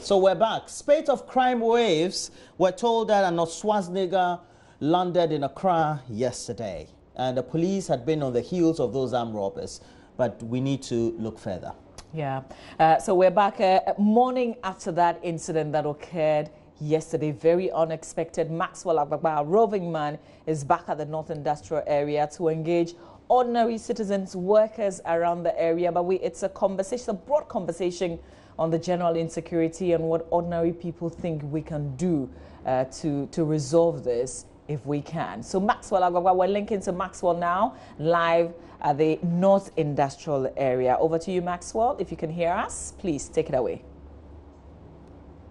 So we're back. Spate of crime waves. We're told that Arnold Schwarzenegger landed in Accra yesterday. And the police had been on the heels of those armed robbers. But we need to look further. Yeah. So we're back morning after that incident that occurred yesterday. Very unexpected. Maxwell Agbagba, a roving man, is back at the North Industrial Area to engage ordinary citizens, workers around the area. But it's a conversation, a broad conversation on the general insecurity and what ordinary people think we can do to resolve this if we can. So Maxwell Agbagba, we're linking to Maxwell now, live at the North Industrial Area. Over to you, Maxwell. If you can hear us, please take it away.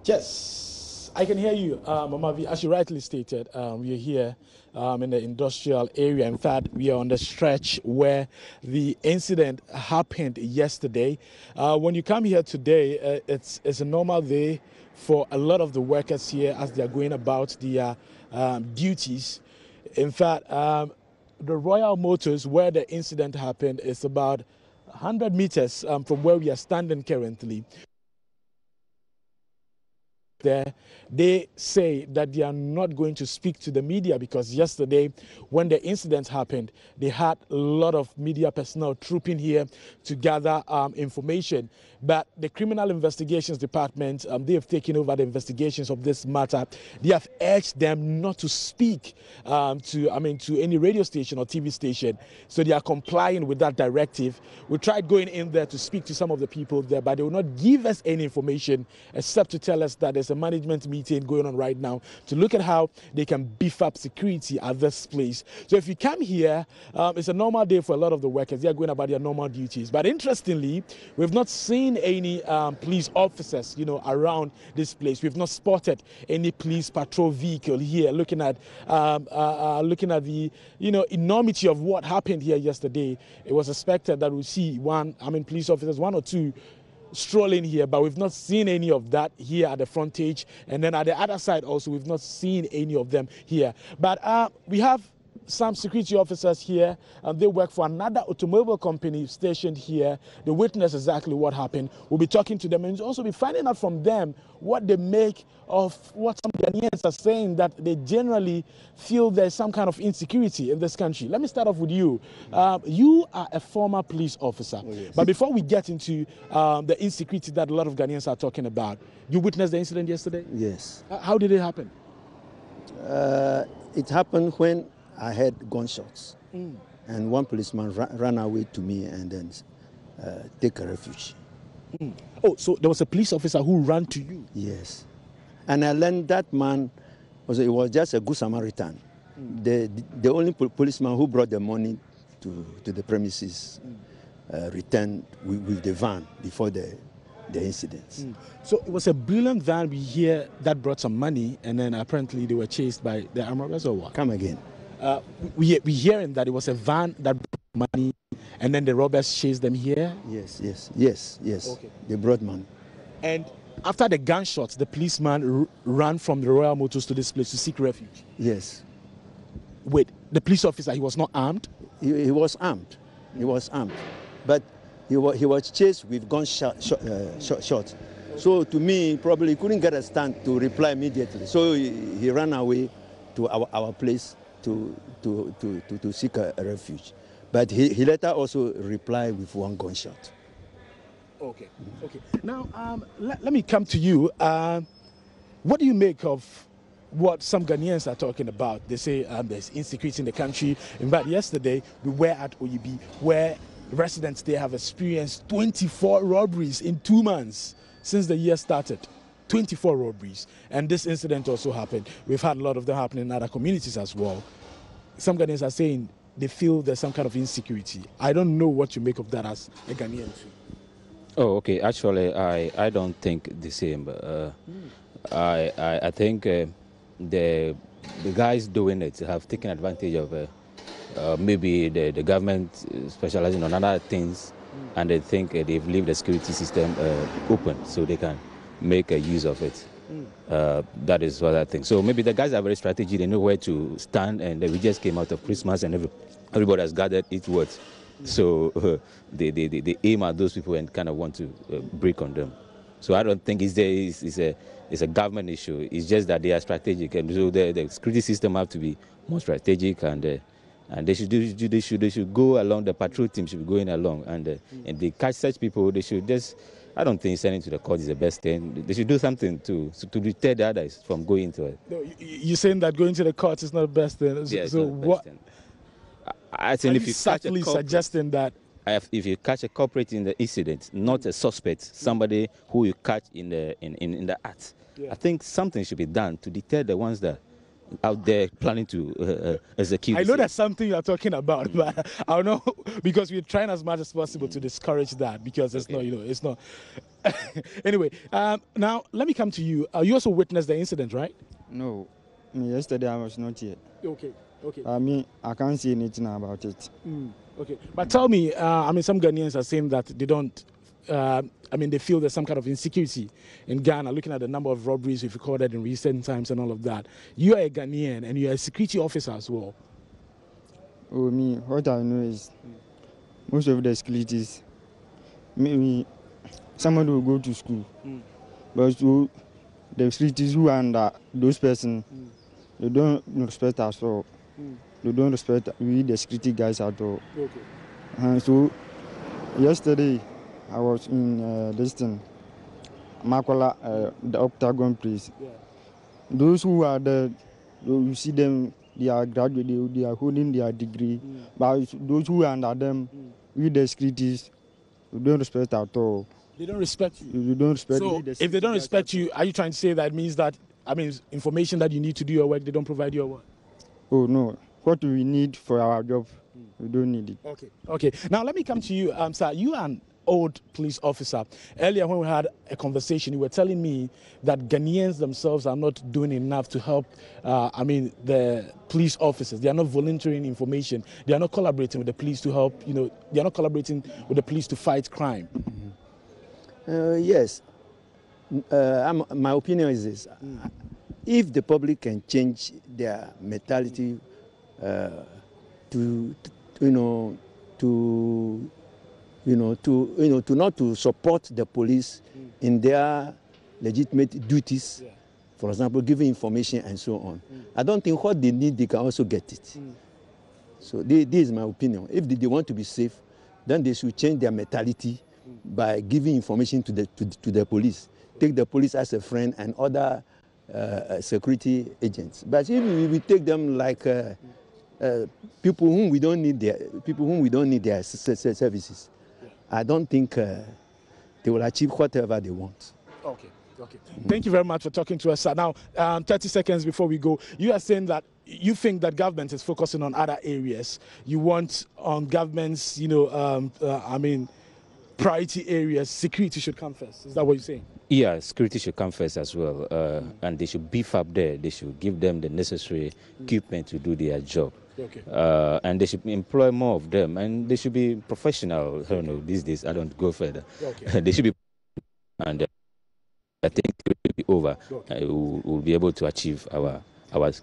Yes, I can hear you, Mamavi. As you rightly stated, we are here in the industrial area. In fact, we are on the stretch where the incident happened yesterday. When you come here today, it's a normal day for a lot of the workers here as they are going about their duties. In fact, the Royal Motors, where the incident happened, is about 100 meters from where we are standing currently. There, they say that they are not going to speak to the media because yesterday, when the incident happened, they had a lot of media personnel trooping here to gather information. But the Criminal Investigations Department, they have taken over the investigations of this matter. They have urged them not to speak to any radio station or TV station. So they are complying with that directive. We tried going in there to speak to some of the people there, but they will not give us any information except to tell us that there's a management meeting going on right now to look at how they can beef up security at this place. So if you come here, it's a normal day for a lot of the workers. They are going about their normal duties. But interestingly, we've not seen any police officers, around this place. We've not spotted any police patrol vehicle here looking at the, enormity of what happened here yesterday. It was expected that we'll see police officers, one or two, strolling here, but we've not seen any of that here at the frontage, and then at the other side also we've not seen any of them here. But we have some security officers here, and they work for another automobile company stationed here. They witness exactly what happened. We'll be talking to them and also be finding out from them what they make of what some Ghanaians are saying, that they generally feel there's some kind of insecurity in this country. Let me start off with you. You are a former police officer. Oh, yes. But before we get into the insecurity that a lot of Ghanaians are talking about, you witnessed the incident yesterday? Yes. How did it happen? It happened when I heard gunshots, and one policeman ran away to me and then take a refuge. Oh, so there was a police officer who ran to you? Yes. And I learned that man was just a good Samaritan. The only policeman who brought the money to the premises returned with the van before the incidents. So it was a brilliant van we hear that brought some money, and then apparently they were chased by the armed robbers, or what? Come again. We hearing that it was a van that brought money, and then the robbers chased them here? Yes. Okay. They brought money. And after the gunshots, the policeman ran from the Royal Motors to this place to seek refuge? Yes. Wait, the police officer, he was not armed? He was armed. He was armed. But he was chased with shots. So to me, probably he couldn't get a stand to reply immediately. So he ran away to our place to seek a refuge. But he later also replied with one gunshot. Okay. Now, let me come to you. What do you make of what some Ghanaians are talking about? They say there's insecurity in the country. In fact, yesterday we were at OEB, where residents there have experienced 24 robberies in 2 months since the year started. 24 robberies. And this incident also happened. We've had a lot of them happening in other communities as well. Some Ghanaians are saying they feel there's some kind of insecurity. I don't know what you make of that as a Ghanaian. Oh, okay. Actually, I don't think the same. I think the guys doing it have taken advantage of maybe the government specializing on other things, and they think they've left the security system open so they can make a use of it. That is what I think. So maybe the guys are very strategic. They know where to stand, and we just came out of Christmas, and everybody has gathered eastwards. So they aim at those people and kind of want to break on them. So I don't think it's a government issue. It's just that they are strategic, and so the security system have to be more strategic, and they should go along. The patrol team should be going along, and they catch such people. They should just. I don't think sending to the court is the best thing. They should do something to deter the others from going into it. No, you're saying that going to the court is not the best thing. Yeah, so what? I think if you catch a culprit, suggesting that if you catch a culprit in the incident, not a suspect, somebody who you catch in the act, I think something should be done to deter the ones that out there planning to execute. I know that's something you're talking about, but I don't know, because we're trying as much as possible to discourage that, because it's not, it's not. Anyway, now let me come to you. You also witnessed the incident, right? No, yesterday I was not here. Okay. I can't see anything about it. Okay, but tell me, some Ghanaians are saying that they don't. They feel there's some kind of insecurity in Ghana, looking at the number of robberies we've recorded in recent times and all of that. You are a Ghanaian and you're a security officer as well. Oh, what I know is most of the securities, somebody will go to school, but so the securities who are under those persons, they don't respect us at all. They don't respect we, the security guys, at all. Okay. And so yesterday, I was in this thing, Makola, the Octagon place. Yeah. Those who are there, you see them, they are graduate, they are holding their degree. But those who are under them, we the securities, we don't respect at all. They don't respect you? You don't respect so me. If they don't respect you, are you trying to say that means that, information that you need to do your work, they don't provide your work? Oh, no. What we need for our job, we don't need it. Okay. Now, let me come to you, sir. You are an old police officer. Earlier, when we had a conversation, you were telling me that Ghanaians themselves are not doing enough to help, the police officers. They are not volunteering information. They are not collaborating with the police to help, they are not collaborating with the police to fight crime. Yes. My opinion is this. If the public can change their mentality to not to support the police in their legitimate duties, for example, giving information and so on. I don't think what they need, they can also get it. So this is my opinion. If they want to be safe, then they should change their mentality by giving information to the police. Take the police as a friend and other security agents. But if we take them like people whom we don't need their services, I don't think they will achieve whatever they want. Okay. Thank you very much for talking to us, sir. Now, 30 seconds before we go, you are saying that you think that government is focusing on other areas. You want on government's, priority areas, security should come first. Is that what you're saying? Yeah, security should come first as well, and they should beef up there. They should give them the necessary equipment to do their job. Okay. And they should employ more of them, and they should be professional. I don't know, these days I don't go further. Okay. They should be, and I think it will be over. Okay. We'll be able to achieve our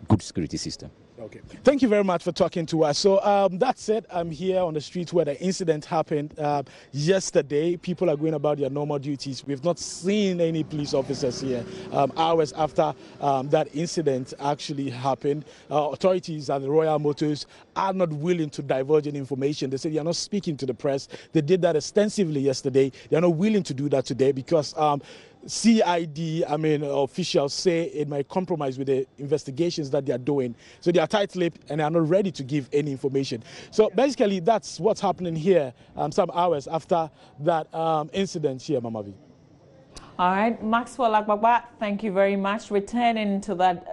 good security system. Okay. Thank you very much for talking to us. So that's it. I'm here on the street where the incident happened yesterday. People are going about their normal duties. We've not seen any police officers here hours after that incident actually happened. Authorities at the Royal Motors are not willing to divulge any information. They say they are not speaking to the press. They did that extensively yesterday. They are not willing to do that today because CID, officials say it might compromise with the investigations that they are doing. So they are tight-lipped and they are not ready to give any information. So basically, that's what's happening here some hours after that incident here, Mama V. All right, Maxwell Agbagba, thank you very much. Returning to that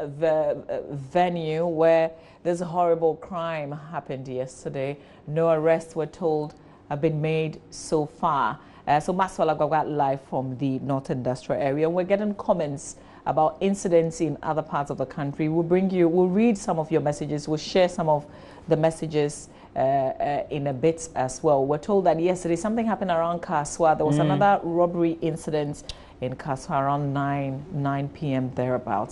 venue where this horrible crime happened yesterday. No arrests were told have been made so far. So Maxwell Agbagba live from the North Industrial area. We're getting comments about incidents in other parts of the country. We'll read some of your messages. We'll share some of the messages in a bit as well. We're told that yesterday something happened around Kaswa. There was another robbery incident in Kaswa around 9 p.m. thereabouts.